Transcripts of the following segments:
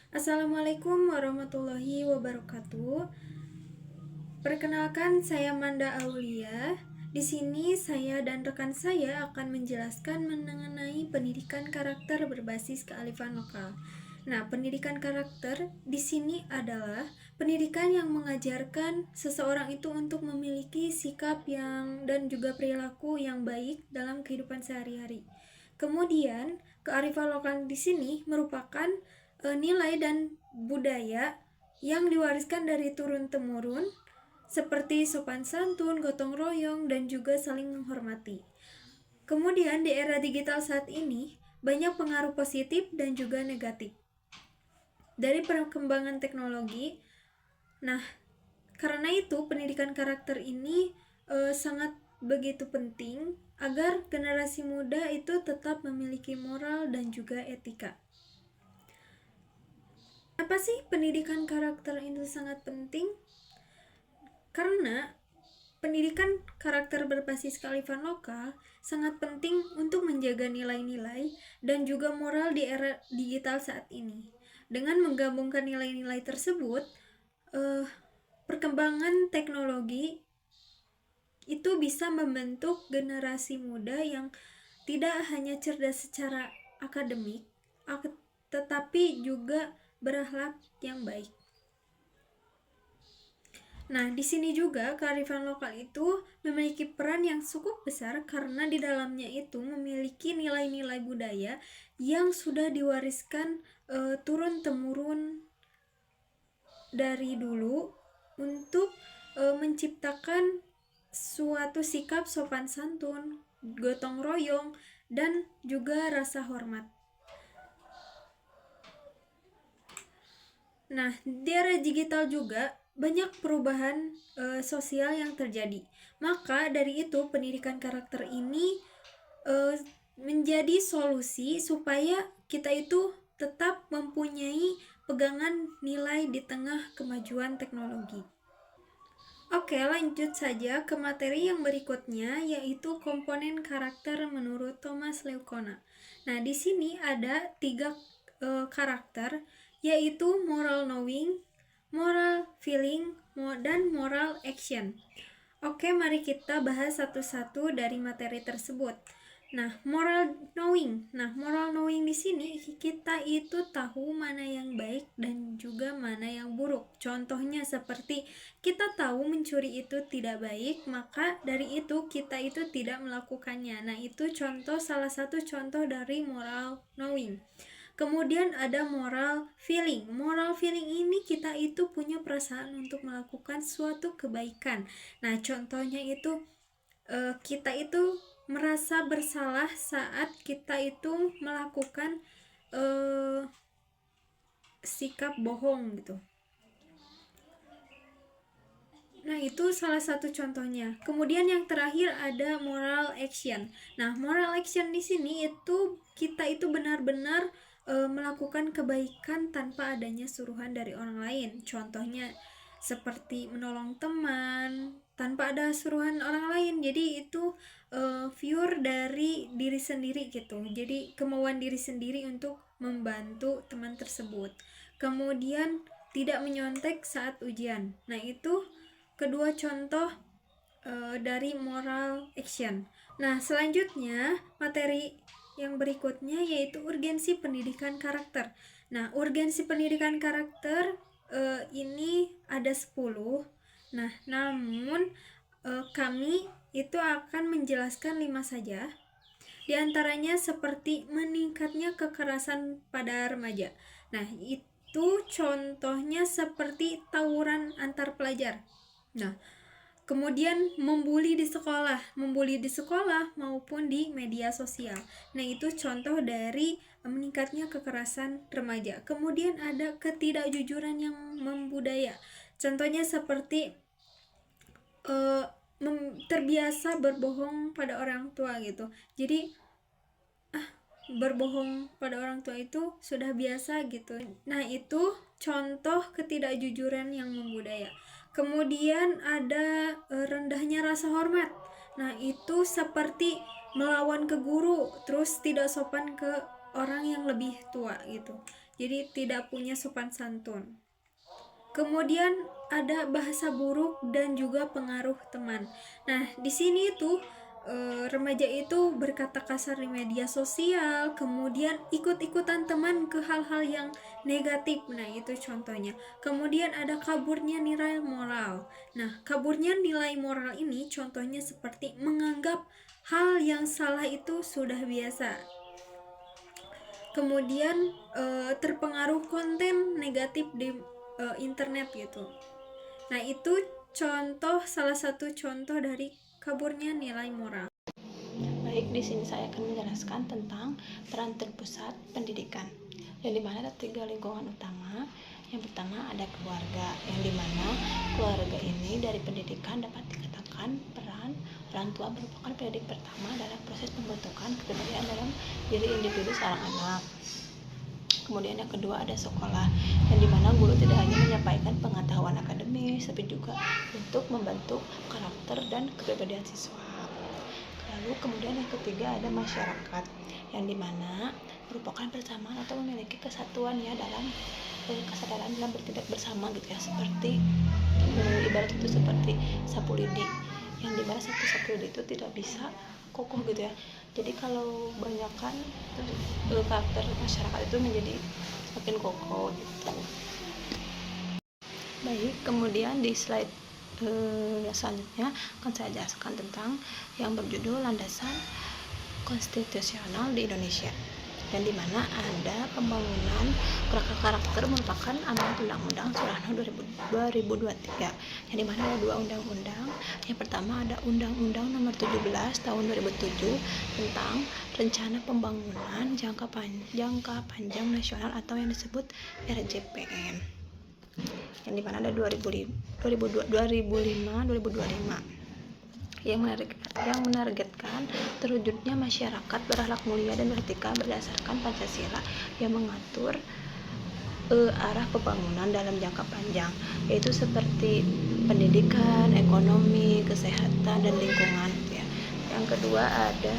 Assalamualaikum warahmatullahi wabarakatuh. Perkenalkan, saya Manda Aulia. Di sini saya dan rekan saya akan menjelaskan mengenai pendidikan karakter berbasis kearifan lokal. Nah, pendidikan karakter di sini adalah pendidikan yang mengajarkan seseorang itu untuk memiliki sikap yang dan juga perilaku yang baik dalam kehidupan sehari-hari. Kemudian, kearifan lokal di sini merupakan nilai dan budaya yang diwariskan dari turun-temurun seperti sopan santun, gotong royong, dan juga saling menghormati. Kemudian di era digital saat ini banyak pengaruh positif dan juga negatif dari perkembangan teknologi. Nah, karena itu pendidikan karakter ini sangat begitu penting agar generasi muda itu tetap memiliki moral dan juga etika. Apa sih pendidikan karakter itu sangat penting? Karena pendidikan karakter berbasis kearifan lokal sangat penting untuk menjaga nilai-nilai dan juga moral di era digital saat ini. Dengan menggabungkan nilai-nilai tersebut, perkembangan teknologi itu bisa membentuk generasi muda yang tidak hanya cerdas secara akademik, tetapi juga berakhlak yang baik. Nah, di sini juga kearifan lokal itu memiliki peran yang cukup besar karena di dalamnya itu memiliki nilai-nilai budaya yang sudah diwariskan turun-temurun dari dulu untuk menciptakan suatu sikap sopan santun, gotong royong, dan juga rasa hormat. Nah, di era digital juga banyak perubahan sosial yang terjadi. Maka dari itu pendidikan karakter ini menjadi solusi supaya kita itu tetap mempunyai pegangan nilai di tengah kemajuan teknologi. Oke, lanjut saja ke materi yang berikutnya, yaitu komponen karakter menurut Thomas Leukona. Nah, di sini ada 3 karakter, yaitu moral knowing, moral feeling, dan moral action. Oke, mari kita bahas satu-satu dari materi tersebut. Nah, moral knowing di sini kita itu tahu mana yang baik dan juga mana yang buruk. Contohnya seperti kita tahu mencuri itu tidak baik, maka dari itu kita itu tidak melakukannya. Nah, itu salah satu contoh dari moral knowing. Kemudian ada moral feeling. Moral feeling ini kita itu punya perasaan untuk melakukan suatu kebaikan. Nah, contohnya itu kita itu merasa bersalah saat kita itu melakukan sikap bohong gitu. Nah, itu salah satu contohnya. Kemudian yang terakhir ada moral action. Nah, moral action di sini itu kita itu benar-benar melakukan kebaikan tanpa adanya suruhan dari orang lain. Contohnya seperti menolong teman tanpa ada suruhan orang lain. Jadi itu pure dari diri sendiri gitu. Jadi kemauan diri sendiri untuk membantu teman tersebut. Kemudian tidak menyontek saat ujian. Nah, itu kedua contoh dari moral action. Nah, selanjutnya materi yang berikutnya yaitu urgensi pendidikan karakter. Nah, urgensi pendidikan karakter ini ada 10. Nah, namun kami itu akan menjelaskan 5 saja. Di antaranya seperti meningkatnya kekerasan pada remaja. Nah, itu contohnya seperti tawuran antar pelajar. Nah, kemudian membuli di sekolah maupun di media sosial. Nah, itu contoh dari meningkatnya kekerasan remaja. Kemudian ada ketidakjujuran yang membudaya. Contohnya seperti terbiasa berbohong pada orang tua gitu. Jadi berbohong pada orang tua itu sudah biasa gitu. Nah, itu contoh ketidakjujuran yang membudaya. Kemudian ada rendahnya rasa hormat. Nah, itu seperti melawan ke guru, terus tidak sopan ke orang yang lebih tua gitu. jadi tidak punya sopan santun. Kemudian ada bahasa buruk dan juga pengaruh teman. Nah, di sini tuh remaja itu berkata kasar di media sosial, kemudian ikut-ikutan teman ke hal-hal yang negatif. Nah, itu contohnya. Kemudian ada kaburnya nilai moral. Nah, kaburnya nilai moral ini contohnya seperti menganggap hal yang salah itu sudah biasa. Kemudian terpengaruh konten negatif di internet gitu. Nah, itu salah satu contoh dari kaburnya nilai moral. Baik, di sini saya akan menjelaskan tentang peran terpusat pendidikan. Yang dimana ada 3 lingkungan utama. Yang pertama ada keluarga, yang dimana keluarga ini dari pendidikan dapat dikatakan peran orang tua merupakan pendidik pertama dalam proses pembentukan kepribadian dalam diri individu seorang anak. Kemudian yang kedua ada sekolah, yang dimana guru tidak hanya menyampaikan pengetahuan akademis, tapi juga untuk membentuk karakter dan kepribadian siswa. Lalu kemudian yang ketiga ada masyarakat, yang dimana merupakan persamaan atau memiliki kesatuan ya dalam kesadaran dalam bertindak bersama gitu ya, seperti ibarat itu seperti sapu lidi, yang dimana satu sapu lidi itu tidak bisa kokoh gitu ya. Jadi kalau banyakkan karakter masyarakat itu menjadi semakin kokoh gitu. Baik, kemudian di slide selanjutnya akan saya jelaskan tentang yang berjudul landasan konstitusional di Indonesia, dan dimana ada pembangunan karakter merupakan amanat Undang-Undang Sularno 2023, yang dimana ada 2 undang-undang. Yang pertama ada Undang-Undang Nomor 17 Tahun 2007 tentang Rencana Pembangunan Jangka Panjang Nasional atau yang disebut RJPN, yang dimana ada 2005-2025 yang menargetkan terwujudnya masyarakat berakhlak mulia dan beretika berdasarkan Pancasila, yang mengatur arah pembangunan dalam jangka panjang, yaitu seperti pendidikan, ekonomi, kesehatan, dan lingkungan ya. Yang kedua ada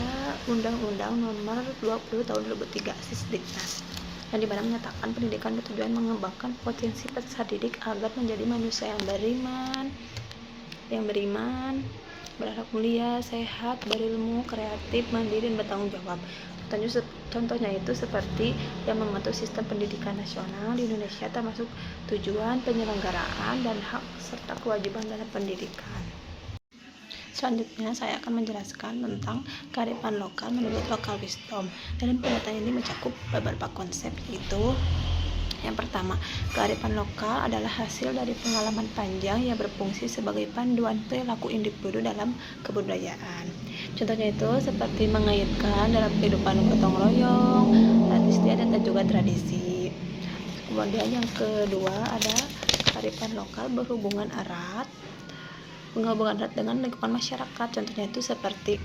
Undang-Undang Nomor 20 Tahun 2003 Sisdiknas, yang dimana menyatakan pendidikan bertujuan mengembangkan potensi peserta didik agar menjadi manusia yang beriman, berakhlak mulia, sehat, berilmu, kreatif, mandiri, dan bertanggung jawab. Contohnya itu seperti yang mengatur sistem pendidikan nasional di Indonesia, termasuk tujuan, penyelenggaraan, dan hak serta kewajiban dalam pendidikan. Selanjutnya saya akan menjelaskan tentang kearifan lokal menurut Local Wisdom. Dalam pendataan ini mencakup beberapa konsep, yaitu yang pertama, kearifan lokal adalah hasil dari pengalaman panjang yang berfungsi sebagai panduan perilaku individu dalam kebudayaan. Contohnya itu seperti mengaitkan dalam kehidupan gotong royong, adat istiadat, dan juga tradisi. Kemudian yang kedua ada kearifan lokal berhubungan erat dengan lingkungan masyarakat. Contohnya itu seperti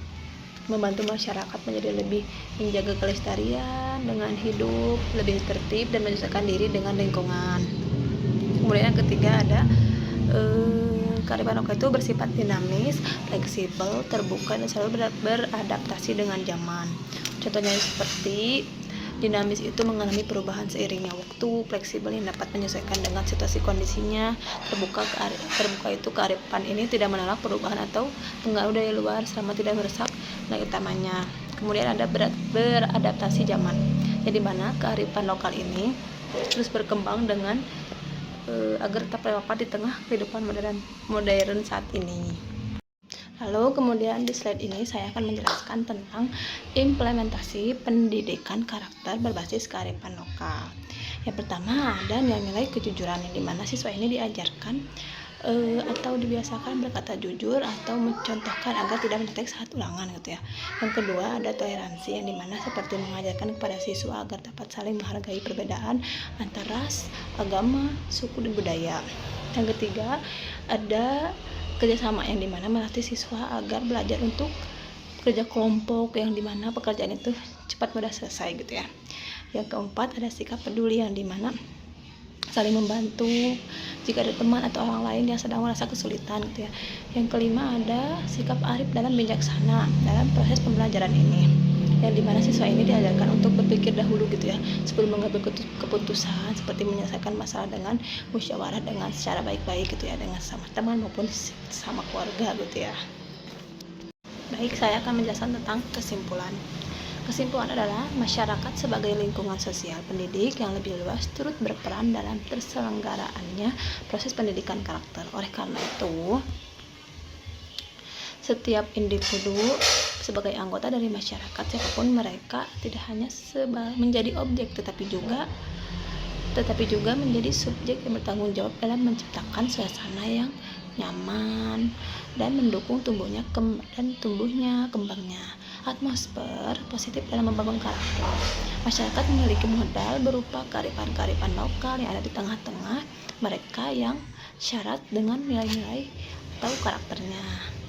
membantu masyarakat menjadi lebih menjaga kelestarian dengan hidup lebih tertib dan menyesuaikan diri dengan lingkungan. Kemudian yang ketiga ada kearifan lokal itu bersifat dinamis, fleksibel, terbuka, dan selalu beradaptasi dengan zaman. Contohnya seperti dinamis itu mengalami perubahan seiringnya waktu, fleksibel yang dapat menyesuaikan dengan situasi kondisinya, terbuka itu kearifan ini tidak menolak perubahan atau pengaruh dari luar selama tidak merusak nilai utamanya. Kemudian ada beradaptasi zaman, yang dimana kearifan lokal ini terus berkembang dengan agar tetap relevan di tengah kehidupan modern saat ini. Lalu kemudian di slide ini saya akan menjelaskan tentang implementasi pendidikan karakter berbasis kearifan lokal. Yang pertama ada nilai kejujuran, yang dimana siswa ini diajarkan atau dibiasakan berkata jujur atau mencontohkan agar tidak mencetak saat ulangan gitu ya. Yang kedua ada toleransi, yang dimana seperti mengajarkan kepada siswa agar dapat saling menghargai perbedaan antar ras, agama, suku, dan budaya. Yang ketiga ada kerjasama, yang dimana melatih siswa agar belajar untuk kerja kelompok, yang dimana pekerjaan itu cepat mudah selesai gitu ya. Yang keempat ada sikap peduli, yang dimana saling membantu jika ada teman atau orang lain yang sedang merasa kesulitan gitu ya. Yang kelima ada sikap arif dalam bijaksana dalam proses pembelajaran ini. yang dimana siswa ini diajarkan untuk berpikir dahulu gitu ya sebelum mengambil keputusan, seperti menyelesaikan masalah dengan musyawarah dengan secara baik-baik gitu ya, dengan sama teman maupun sama keluarga gitu ya. Baik, saya akan menjelaskan tentang kesimpulan. Kesimpulan adalah masyarakat sebagai lingkungan sosial pendidik yang lebih luas turut berperan dalam terselenggaraannya proses pendidikan karakter. Oleh karena itu, setiap individu sebagai anggota dari masyarakat siapapun mereka tidak hanya menjadi objek tetapi juga menjadi subjek yang bertanggung jawab dalam menciptakan suasana yang nyaman dan mendukung tumbuhnya kembangnya atmosfer positif dalam membangun karakter. Masyarakat memiliki modal berupa kearifan-kearifan lokal yang ada di tengah-tengah mereka yang syarat dengan nilai-nilai atau karakternya.